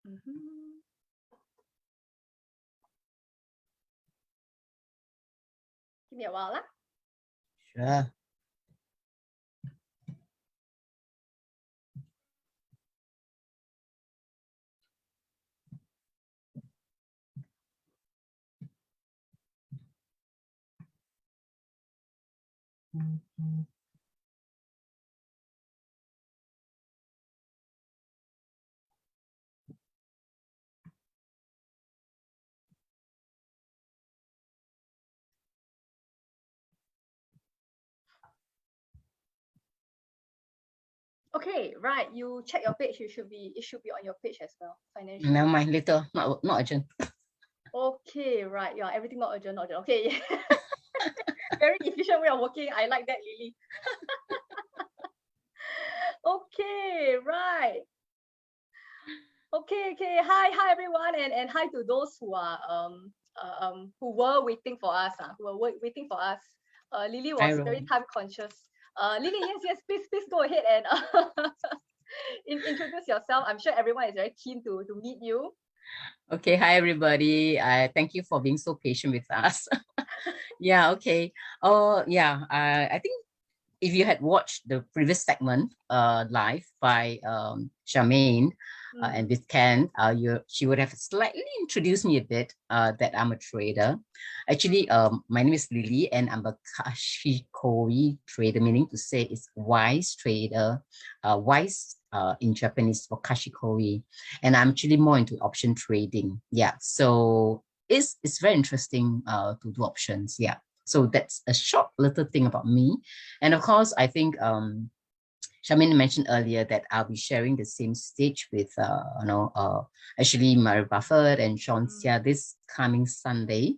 Give me a while, lah. Sure. Okay, right. You check your page. It should be on your page as well. Financial. Never mind, later. Not urgent. Okay, right. Yeah, everything not urgent, not urgent. Okay. Very efficient way of working. I like that, Lily. Okay, right. Okay. Hi everyone, and hi to those who are who were waiting for us. Waiting for us. Lily was very time conscious. Lily, yes, please go ahead and introduce yourself. I'm sure everyone is very keen to meet you. Okay, hi everybody. Thank you for being so patient with us. Yeah, okay. I think if you had watched the previous segment live by Charmaine and with Ken, she would have slightly introduced me a bit that I'm a trader. Actually, my name is Lily and I'm a Kashikoi trader, meaning to say it's wise trader, wise in Japanese for Kashikoi. And I'm actually more into option trading. Yeah, so it's very interesting to do options. Yeah. So that's a short little thing about me. And of course, I think Charmaine mentioned earlier that I'll be sharing the same stage with, actually Mary Buffett and Sean Xia this coming Sunday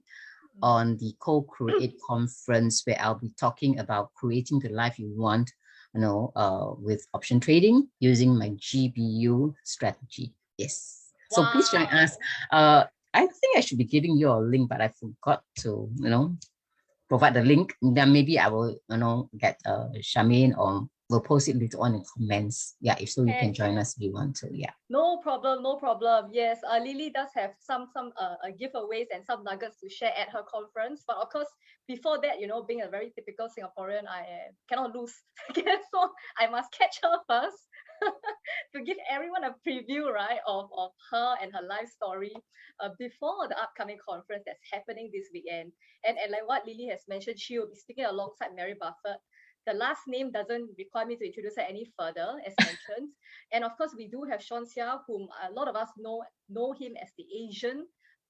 on the CoCreate Conference, where I'll be talking about creating the life you want, with option trading using my GBU strategy. Yes. So please join us. I think I should be giving you a link, but I forgot to, provide the link. Then maybe I will, get Charmaine or we'll post it later on in comments. Yeah, if so, you can join us if you want to. Yeah. No problem. Yes, Lily does have some giveaways and some nuggets to share at her conference. But of course, before that, being a very typical Singaporean, I cannot lose. So I must catch her first to give everyone a preview, right, of her and her life story before the upcoming conference that's happening this weekend. And like what Lily has mentioned, she will be speaking alongside Mary Buffett. The last name doesn't require me to introduce her any further, as mentioned. And of course, we do have Sean Xia, whom a lot of us know him as the Asian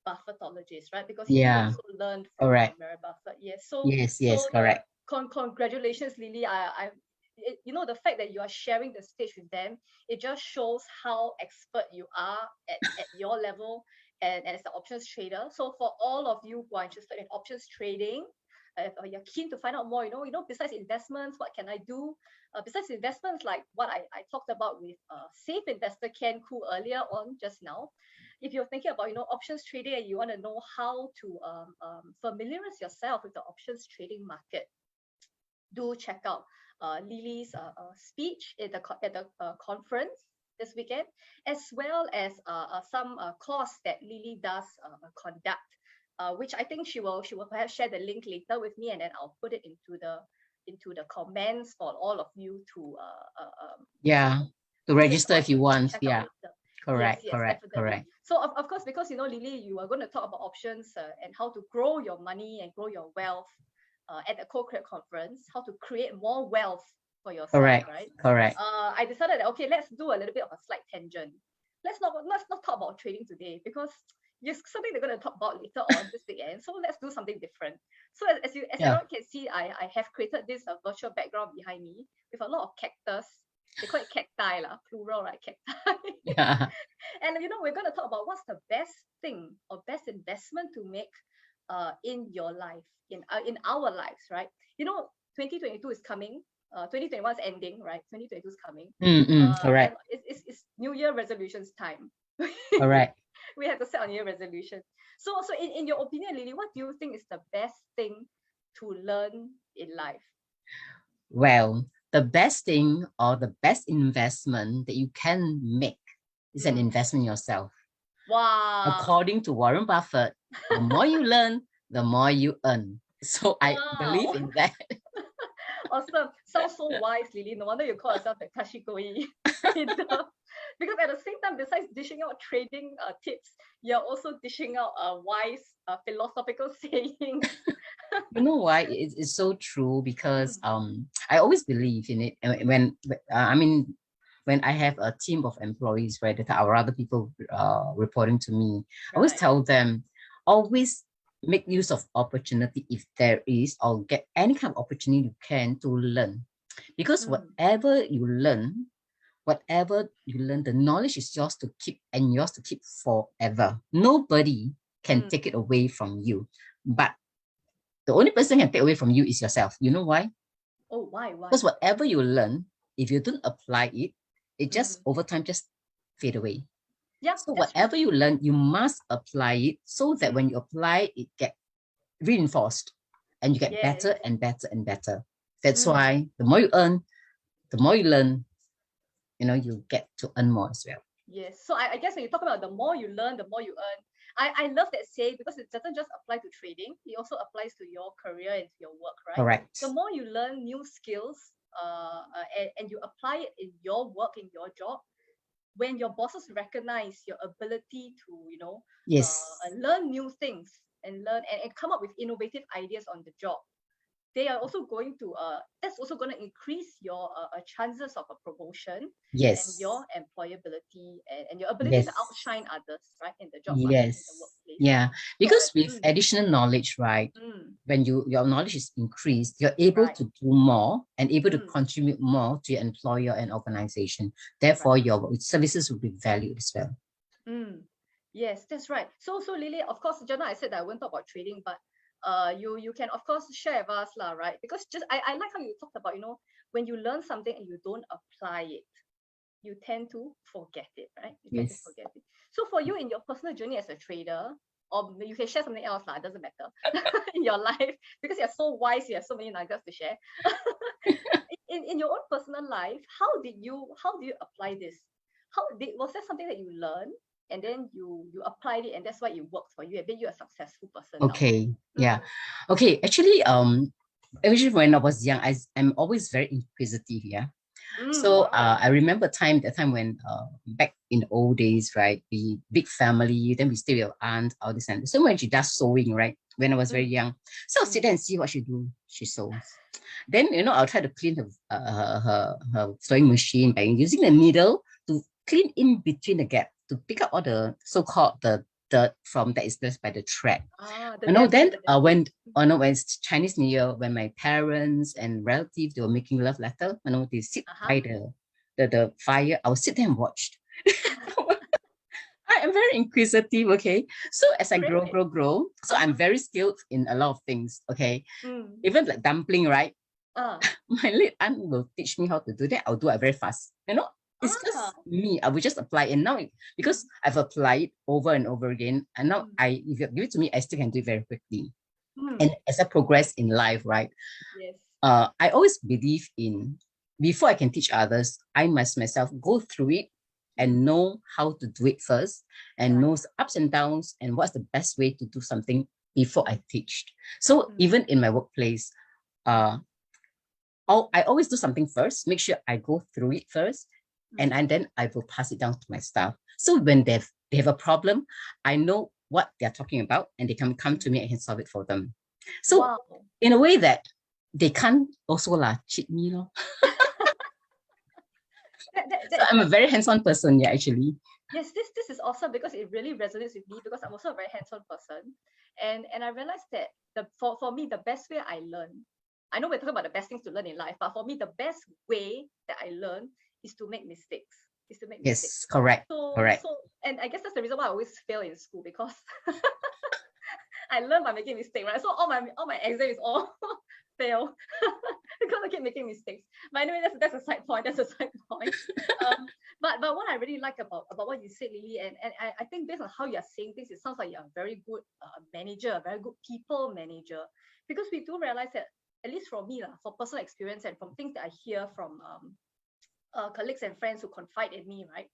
Buffettologist, right? Because he also learned from Mary Buffett. Yes. So yes, correct. Congratulations, Lily. The fact that you are sharing the stage with them, it just shows how expert you are at your level and as an options trader. So for all of you who are interested in options trading, if you're keen to find out more, besides investments, what can I do? Besides investments, like what I talked about with Safe Investor Ken Koo earlier on just now, if you're thinking about, options trading and you want to know how to familiarize yourself with the options trading market, do check out Lily's speech at the conference this weekend, as well as some course that Lily does conduct. Which I think she will perhaps share the link later with me, and then I'll put it into the comments for all of you to to register if you want. Yeah, correct. So of course, because Lily, you are going to talk about options and how to grow your money and grow your wealth at the CoCreate Conference, how to create more wealth for yourself, right? Correct. I decided that let's do a little bit of a slight tangent. Let's not talk about trading today, because it's something they're going to talk about later on this weekend. So let's do something different. So as everyone can see, I have created this virtual background behind me with a lot of cactus. They call it cacti, plural, right? Cacti. Yeah. And we're going to talk about what's the best thing or best investment to make in your life, in our lives, right? 2022 is coming. 2021 is ending, right? 2022 is coming. Correct. It's New Year resolutions time. Correct. We have to set a New Year resolution. So in your opinion, Lily, what do you think is the best thing to learn in life? Well, the best thing or the best investment that you can make is an investment in yourself. Wow. According to Warren Buffett, the more you learn, the more you earn. So I believe Wow. in that. Awesome. Sounds so wise, Lily. No wonder you call yourself a Kashikoi trader. Because at the same time, besides dishing out trading tips, you're also dishing out wise philosophical sayings. You know why? It's so true because Mm, I always believe in it. And I mean, when I have a team of employees, right, that are other people reporting to me, I always right. tell them, always make use of opportunity if there is, or get any kind of opportunity you can to learn. Because Mm, whatever you learn, the knowledge is yours to keep and yours to keep forever. Nobody can mm. take it away from you. But the only person can take away from you is yourself. You know why? Oh, why? Because whatever you learn, if you don't apply it, it just Mm. over time just fade away. Yeah, So that's true. whatever you learn, you must apply it so that when Mm. you apply it, get reinforced and you get Yes. better and better and better. That's Mm. why the more you earn, the more you learn, you get to earn more as well. Yes. So I guess when you talk about the more you learn, the more you earn. I love that saying because it doesn't just apply to trading, it also applies to your career and to your work, right? The Correct. more you learn new skills and you apply it in your work, in your job, when your bosses recognize your ability to, Yes. learn new things and and come up with innovative ideas on the job, they are also going to that's also going to increase your chances of a promotion and Yes. your employability and your ability to Yes. outshine others, right, in the job market, in the Yes. workplace. Yeah. So Because with additional knowledge, right, mm, when your knowledge is increased, you're able right, to do more and able to mm, contribute more to your employer and organization. right, Therefore, your services will be valued as well. mm. Yes, that's right. So Lily, of course, just now I said that I won't talk about trading, but you can of course share with us lah, right? Because just I like how you talked about, when you learn something and you don't apply it, you tend to forget it, right? You tend to Yes. forget it. So for you in your personal journey as a trader, or you can share something else, lah, it doesn't matter, in your life, because you're so wise, you have so many nuggets to share. In your own personal life, how do you apply this? Was there something that you learned and then you applied it and that's why it worked for you and made you a successful person now? Okay. Mm, Yeah. Okay. Actually, when I was young, I'm always very inquisitive. Yeah. So wow. I remember the time when back in the old days, right? We big family, then we stay with our aunt, all this and so when she does sewing, right? When I was very Mm, young, so I'll sit mm. there and see what she do. She sews. Then I'll try to clean her sewing machine by using the needle to clean in between the gap to pick up all the so-called the dirt from that is left by the thread. The Then debris, the debris. when it's Chinese New Year, when my parents and relatives they were making love letter, they sit Uh-huh. by the fire. I will sit there and watch. I am very inquisitive, okay. So as I grow, Great. so I'm Uh-huh. very skilled in a lot of things, okay. Mm. Even like dumpling, right? Uh, My late aunt will teach me how to do that. I'll do it very fast. It's ah. just me. I will just apply it. And now, because I've applied it over and over again, and now Mm, if you give it to me, I still can do it very quickly. And mm. as I progress in life, right, Yes. I always believe in before I can teach others, I must myself go through it Mm. and know how to do it first and Right. knows ups and downs and what's the best way to do something before I teach. So Mm. even in my workplace, uh, I always do something first, make sure I go through it first, Mm. and then I will pass it down to my staff. So when they have a problem, I know what they're talking about and they can come to Mm. me and I can solve it for them. So Wow. in a way that they can't also cheat me. Lor. So I'm a That's very hands-on person, yeah, actually. yes, this is awesome because it really resonates with me because I'm also a very hands-on person. And I realized that for me, the best way I learn, I know we're talking about the best things to learn in life, but for me, the best way that I learn is to make mistakes. Is to make mistakes. Yes, correct, correct. And I guess that's the reason why I always fail in school because I learn by making mistakes, right? So all my exams all fail because I keep making mistakes. But anyway, that's a side point. That's a side point. Um, but what I really like about what you said, Lily, and I think based on how you're saying things, it sounds like you're a very good manager, a very good people manager, because we do realize that at least for me, for personal experience and from things that I hear from colleagues and friends who confide in me, right?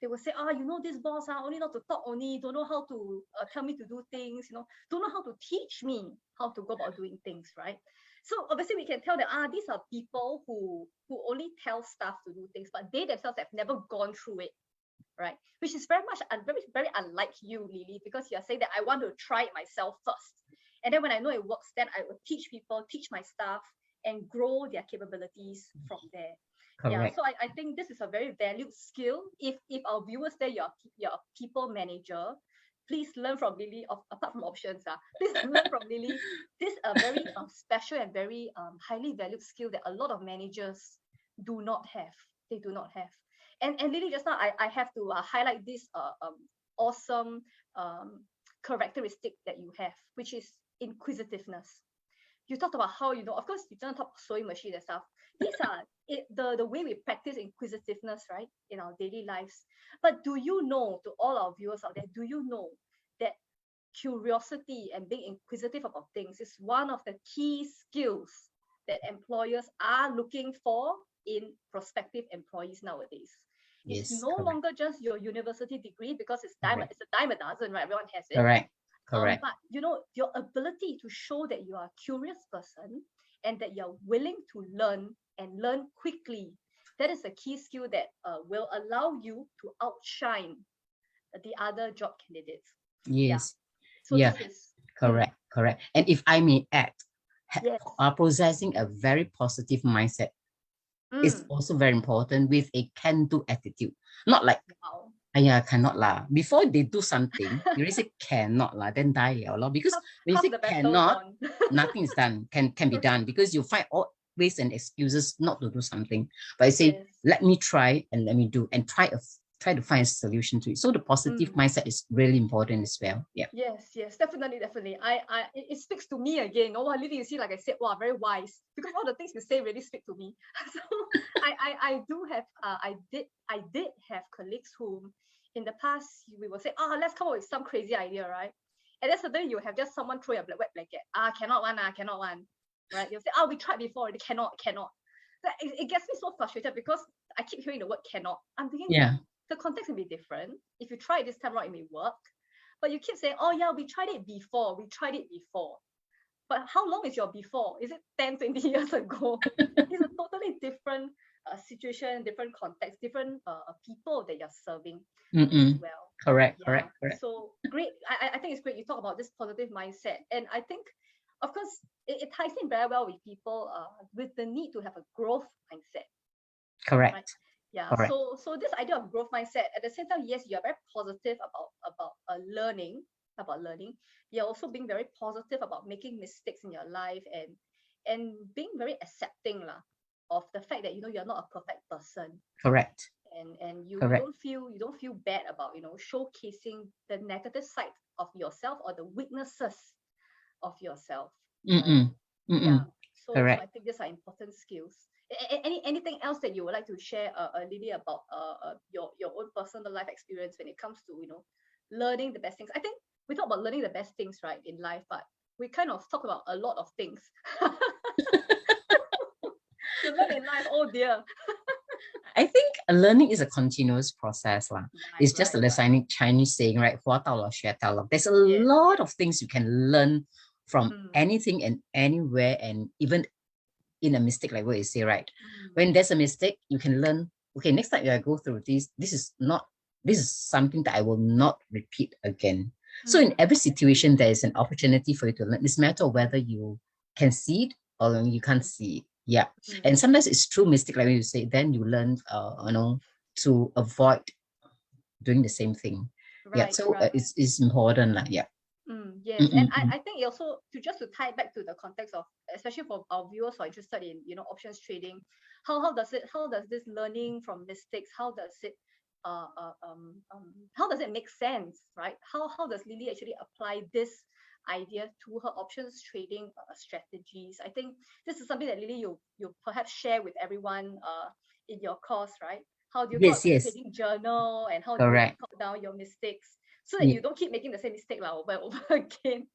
They will say, you know, this boss only know to talk only, don't know how to tell me to do things, you know, don't know how to teach me how to go about doing things, right? So obviously we can tell that these are people who only tell staff to do things, but they themselves have never gone through it, right? Which is very much very unlike you, Lily, because you're saying that I want to try it myself first, and then when I know it works, then I will teach people, teach my staff, and grow their capabilities from there. Yeah, Correct. so I think this is a very valued skill. If our viewers there, you're a people manager, please learn from Lily. Apart from options, please learn from Lily. This is a very special and very highly valued skill that a lot of managers do not have. They do not have. And Lily, just now I have to highlight this awesome characteristic that you have, which is inquisitiveness. You talked about how, you know, of course, you don't talk sewing machine and stuff. These are the way we practice inquisitiveness, right, in our daily lives. But do you know, to all our viewers out there, do you know that curiosity and being inquisitive about things is one of the key skills that employers are looking for in prospective employees nowadays? It's Yes, no correct. longer just your university degree, because it's Correct. a dime a dozen, right? Everyone has it. Correct. Correct. But you know, your ability to show that you are a curious person and that you're willing to learn and learn quickly, that is a key skill that will allow you to outshine the other job candidates. Yes. So Yeah. this is Correct. Correct. And if I may add, yes. possessing a very positive mindset is also very important, with a can-do attitude. Not like, Wow. cannot lah. Before they do something, you really say cannot lah, then die liao lor. Because when you say the battle cannot, gone. nothing is done, can be done, because you find all ways and excuses not to do something. But I say, Yes. let me try and let me do, and try to find a solution to it. So the positive mindset is really important as well. Yeah. Yes, definitely. It speaks to me again. Oh, Lily, you see, like I said, wow, very wise. Because all the things you say really speak to me. So I do have, I did have colleagues whom in the past we will say, let's come up with some crazy idea, right? And then suddenly you have just someone throw a wet blanket. Cannot one. Right? You'll say, we tried before, they cannot. It gets me so frustrated because I keep hearing the word cannot. I'm thinking, Yeah. the context can be different. If you try it this time around, it may work. But you keep saying, we tried it before. But how long is your before? Is it 10, 20 years ago? It's a totally different situation, different context, different people that you're serving as well. Correct. So great. I think it's great you talk about this positive mindset. And I think, of course, it ties in very well with people with the need to have a growth mindset. Correct. Right? Yeah. Correct. So this idea of growth mindset, at the same time, yes, you're very positive about learning. You're also being very positive about making mistakes in your life, and being very accepting of the fact that, you know, you're not a perfect person. Correct. And you Correct. don't feel bad about, you know, showcasing the negative side of yourself or the weaknesses of yourself. Right? Yeah. So I think these are important skills. Anything else that you would like to share, Lily, about your own personal life experience when it comes to, you know, learning the best things? I think we talk about learning the best things, right, in life, but we kind of talk about a lot of things. To learn in life, oh dear. I think learning is a continuous process. It's just a Chinese saying, right? 活到老学到老. There's a lot of things you can learn from anything and anywhere, and even in a mistake, like what you say, right? When there's a mistake, you can learn, okay, next time I go through this is something that I will not repeat again. So in every situation, there is an opportunity for you to learn. It's a matter of whether you can see it or you can't see it. Yeah. And sometimes it's true mistake, like you say, then you learn, you know, to avoid doing the same thing. Right, so it's important. Yeah. Yes, and I think it also, to tie back to the context of, especially for our viewers who are interested in, you know, options trading, how does this learning from mistakes, how does it make sense, right? How does Lily actually apply this idea to her options trading strategies? I think this is something that, Lily, you perhaps share with everyone in your course, right? How do you go about trading journal, and how do you record down your mistakes, so that you don't keep making the same mistake over and over again?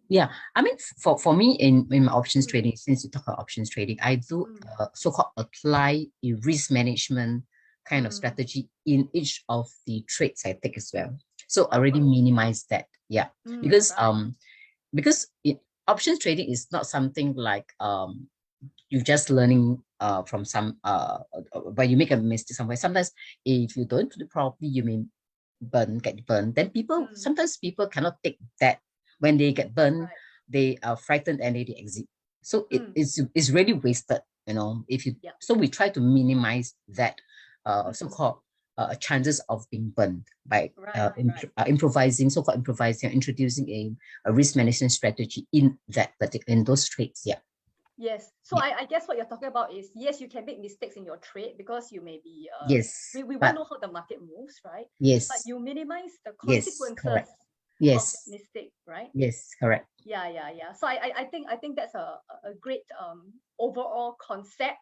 Yeah, I mean, for me in my options trading, since you talk about options trading, I do so-called apply a risk management kind of strategy in each of the trades I take as well. So I already minimize that. Yeah. Because options trading is not something like you're just learning from some but you make a mistake somewhere. Sometimes if you don't do it properly, you may get burned. Then sometimes people cannot take that. When they get burned, they are frightened and they exit. So it's really wasted, you know, if you so we try to minimize that so-called chances of being burned by improvising, so-called improvising, introducing a risk management strategy in that particular, in those trades. Yeah. Yes. So I guess what you're talking about is, yes, you can make mistakes in your trade because you may be, yes, we won't know how the market moves, right? Yes. But you minimize the Yes, consequences correct. of Yes. that mistake, right? Yes, correct. Yeah. So I think that's a great overall concept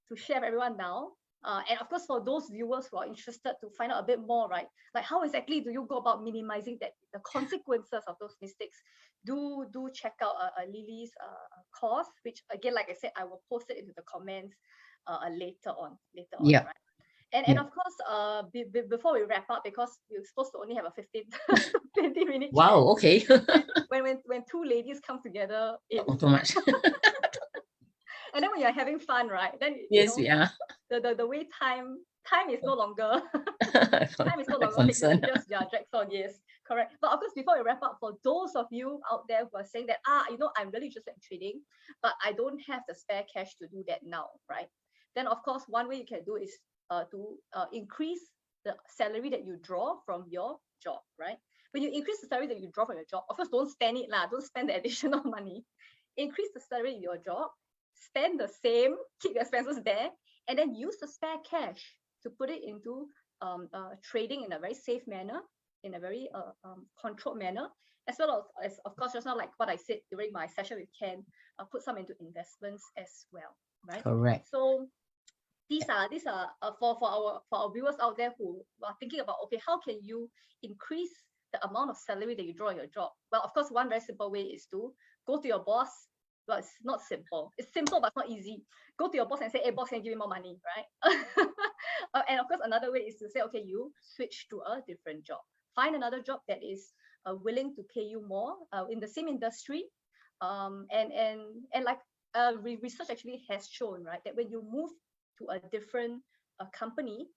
to share with everyone now. And of course, for those viewers who are interested to find out a bit more, right? Like how exactly do you go about minimizing the consequences of those mistakes? Do check out Lily's course, which again, like I said, I will post it into the comments later on, Yeah. right? And of course, before we wrap up, because we're supposed to only have a 20-minute Wow, chat. okay. when two ladies come together, Not too much. and then when you're having fun, right? Then Yes, you know, we are. the way time is no longer time is no longer fixed. Concern. It just drags on. Yes, correct. But of course, before we wrap up, for those of you out there who are saying that I'm really interested in trading, but I don't have the spare cash to do that now, right? Then of course, one way you can do is to increase the salary that you draw from your job, right? When you increase the salary that you draw from your job, of course, don't spend it lah. Don't spend the additional money. Increase the salary in your job, spend the same, keep your expenses there, and then use the spare cash to put it into trading in a very safe manner, in a very controlled manner, as well as of course, just now like what I said during my session with Ken, put some into investments as well, right? Correct. So these are for our viewers out there who are thinking about, okay, how can you increase the amount of salary that you draw in your job? Well, of course, one very simple way is to go to your boss. Well, it's not simple. It's simple, but it's not easy. Go to your boss and say, hey, boss, can you give me more money, right? And of course, another way is to say, okay, you switch to a different job. Find another job that is willing to pay you more in the same industry. And like research actually has shown, right, that when you move to a different company,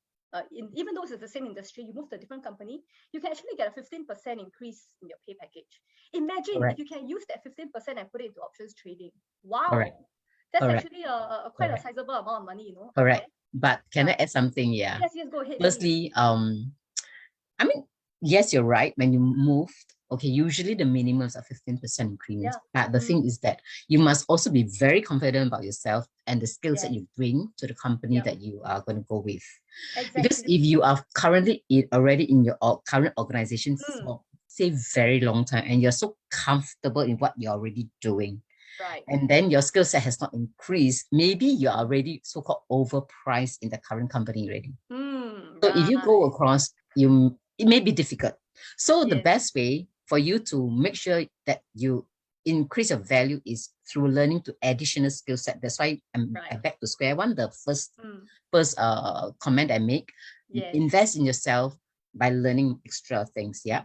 even though it's the same industry, you move to a different company, you can actually get a 15% increase in your pay package. Imagine if you can use that 15% and put it into options trading. Wow. Correct. That's actually quite a sizable amount of money, you know. Correct. But can I add something? Yeah. Yes, go ahead. Firstly, I mean, yes, you're right. When you moved, okay, usually the minimums are 15% increments. But the thing is that you must also be very confident about yourself and the skills that you bring to the company that you are going to go with. Exactly. Because if you are currently already in your current organization for, say, very long time, and you're so comfortable in what you're already doing, right, and then your skill set has not increased, maybe you're already so-called overpriced in the current company already. So if you go across, it may be difficult. So the best way for you to make sure that you increase your value is through learning to additional skill set. That's why I'm back to square one. The first comment I make, invest in yourself by learning extra things. Yeah.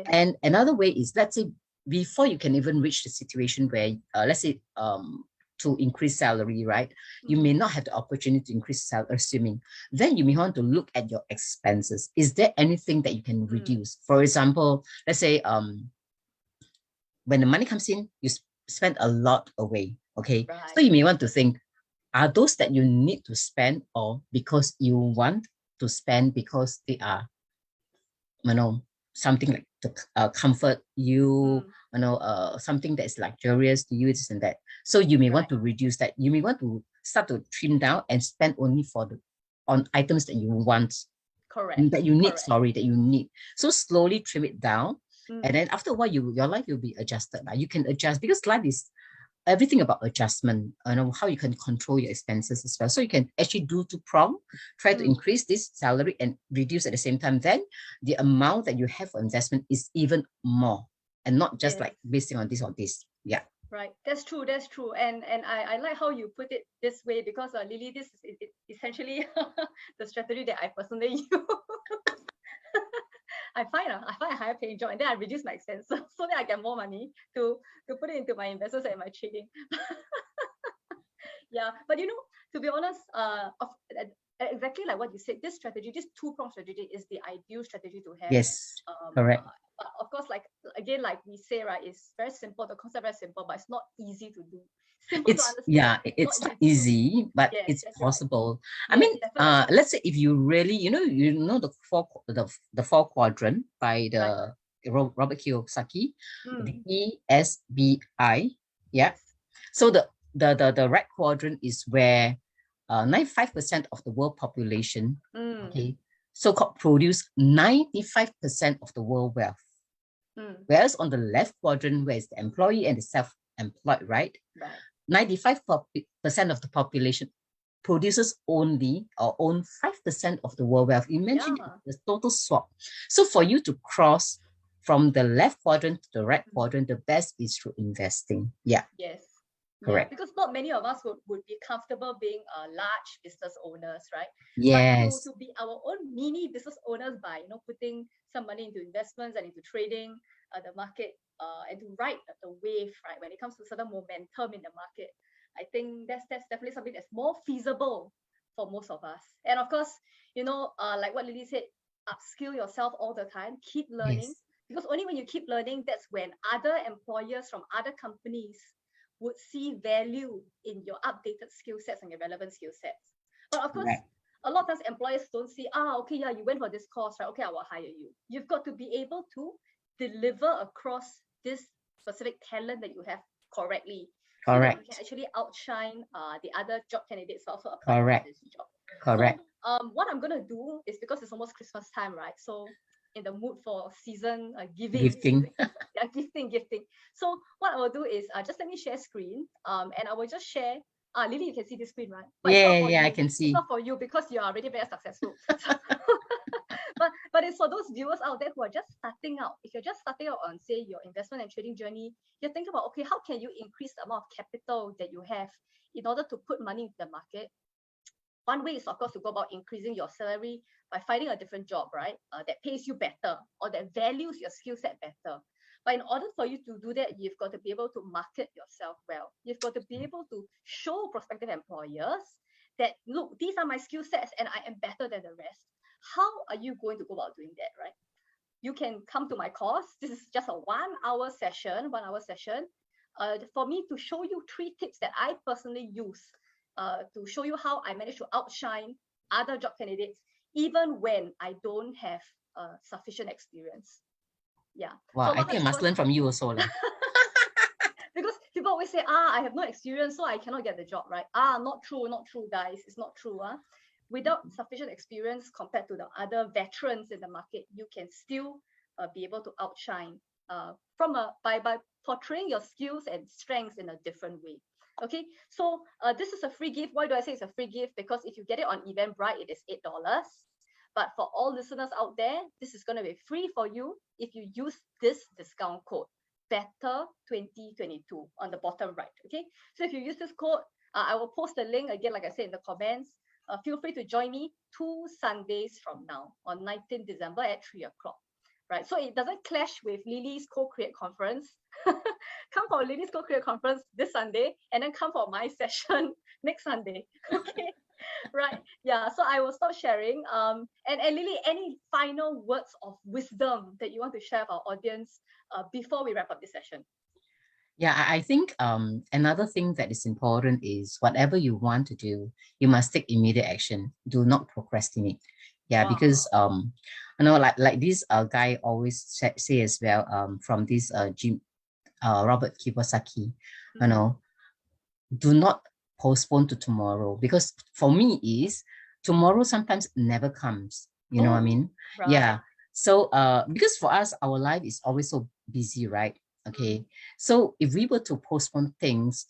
And another way is, let's say, before you can even reach the situation where, let's say, to increase salary, right? You may not have the opportunity to increase salary, assuming. Then you may want to look at your expenses. Is there anything that you can reduce? For example, let's say when the money comes in, you spend a lot away, okay? So you may want to think, are those that you need to spend, or because you want to spend because they are, something like to comfort you, something that is luxurious to you, this and that. So you may want to reduce that. You may want to start to trim down and spend only on items that you want. Correct. That you need, that you need. So slowly trim it down. And then after a while, your life will be adjusted. You can adjust, because life is everything about adjustment, how you can control your expenses as well. So you can actually do two-prong, try to increase this salary and reduce at the same time. Then the amount that you have for investment is even more, and not just like basing on this or this. Yeah. Right, that's true. That's true, and I like how you put it this way because Lily, this is essentially the strategy that I personally use. I find a higher paying job and then I reduce my expenses so that I get more money to put it into my investments and my trading. Yeah, but to be honest, exactly like what you said, this strategy, this two-pronged strategy is the ideal strategy to have. Yes, correct. But of course, like again, like we say, right, it's very simple. The concept very simple, but it's not easy to do. Simple to understand. It's not easy, but Yes, it's that's right. possible. I Yes, mean, definitely. let's say if you really, the four quadrant by Right. the Robert Kiyosaki, the Mm. ESBI. Yeah. Yes. So the red quadrant is where 95% of the world population, Mm. okay, so-called produce 95% of the world wealth. Mm. Whereas on the left quadrant, where it's the employee and the self-employed, right? Right. 95% of the population produces only or own 5% of the world wealth. Imagine Yeah. the total swap. So for you to cross from the left quadrant to the right quadrant, the best is through investing. Yeah. Yes. Yeah, Correct. because not many of us would be comfortable being large business owners, right? Yes. But to be our own mini business owners by putting some money into investments and into trading the market and to ride the wave, right? When it comes to certain momentum in the market, I think that's definitely something that's more feasible for most of us. And of course, like what Lily said, upskill yourself all the time, keep learning. Yes. Because only when you keep learning, that's when other employers from other companies would see value in your updated skill sets and your relevant skill sets. But of course, Right. a lot of times employers don't see, okay, yeah, you went for this course, right? Okay, I will hire you. You've got to be able to deliver across this specific talent that you have correctly so that you can Correct. actually outshine the other job candidates also applying for Correct. this job. Correct. So what I'm going to do is because it's almost Christmas time, right? So in the mood for season giving. Gifting. Yeah, gifting. So what I will do is just let me share screen and I will just share. Lily, you can see this screen, right? But it's not for Yeah, I you. can It's see. not for you because you are already very successful. But it's for those viewers out there who are just starting out. If you're just starting out on, say, your investment and trading journey, you're thinking about, okay, how can you increase the amount of capital that you have in order to put money into the market? One way is, of course, to go about increasing your salary by finding a different job, right? That pays you better or that values your skill set better. But in order for you to do that, you've got to be able to market yourself well. You've got to be able to show prospective employers that, look, these are my skill sets and I am better than the rest. How are you going to go about doing that, right? You can come to my course. This is just a 1 hour session, for me to show you 3 tips that I personally use to show you how I manage to outshine other job candidates, even when I don't have sufficient experience. Yeah. Wow, So I think I must learn from you also. because people always say, I have no experience, so I cannot get the job, right? Not true, guys. It's not true. Without sufficient experience compared to the other veterans in the market, you can still be able to outshine by portraying your skills and strengths in a different way. Okay, so this is a free gift. Why do I say it's a free gift? Because if you get it on Eventbrite, it is $8. But for all listeners out there, this is going to be free for you if you use this discount code, BETTER2022 on the bottom right. Okay, so if you use this code, I will post the link again, like I said, in the comments. Feel free to join me 2 Sundays from now on 19th December at 3 o'clock. Right, so it doesn't clash with Lily's CoCreate Conference. Come for Lily's CoCreate Conference this Sunday, and then come for my session next Sunday. Okay, right? Yeah. So I will stop sharing. And Lily, any final words of wisdom that you want to share with our audience before we wrap up this session? Yeah, I think another thing that is important is whatever you want to do, you must take immediate action. Do not procrastinate. Yeah, because like this guy always say as well from this Robert Kiyosaki, do not postpone to tomorrow, because for me is tomorrow sometimes never comes. You know what I mean? Right. Yeah. So because for us, our life is always so busy, right? Okay. So if we were to postpone things,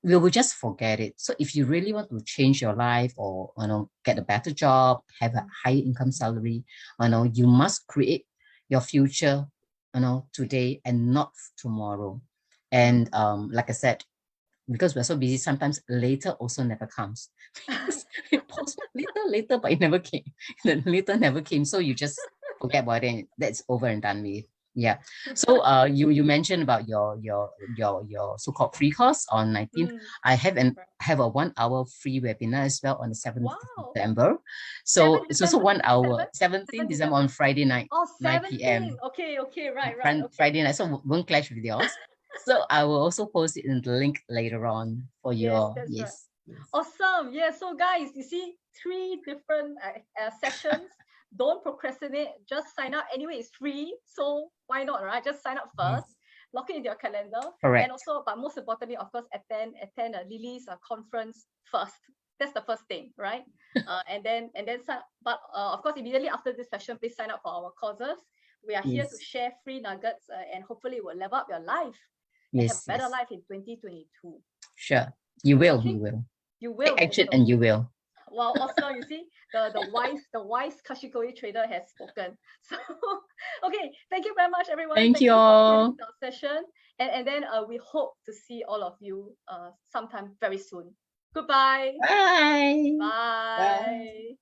we will just forget it. So if you really want to change your life or get a better job, have a higher income salary, you must create your future today and not tomorrow. And like I said, because we're so busy, sometimes later also never comes. We post later, but it never came. The later never came, so you just forget about it. That's over and done with. Yeah. So you mentioned about your so-called free course on 19th. I have a 1 hour free webinar as well on the 7th of December. So it's also 1 hour, 17th December on Friday night, 9 p.m. Okay, right. Okay. Friday night, so won't clash with yours. So I will also post it in the link later on for your yes. Awesome. Yeah. So guys, you see 3 different sessions. Don't procrastinate. Just sign up. Anyway, it's free. So why not, right? Just sign up first. Lock it in your calendar. Correct. And also, but most importantly, of course, attend Lily's conference first. That's the first thing, right? And then but of course, immediately after this session, please sign up for our courses. We are here to share free nuggets and hopefully it will level up your life. And have a better life in 2022. Sure. You will. Okay. You will. Take action and you will. Wow, awesome. You see, the wise Kashikoe trader has spoken. So okay, thank you very much, everyone. Thank you all. For our session. And then we hope to see all of you sometime very soon. Goodbye. Bye. Bye.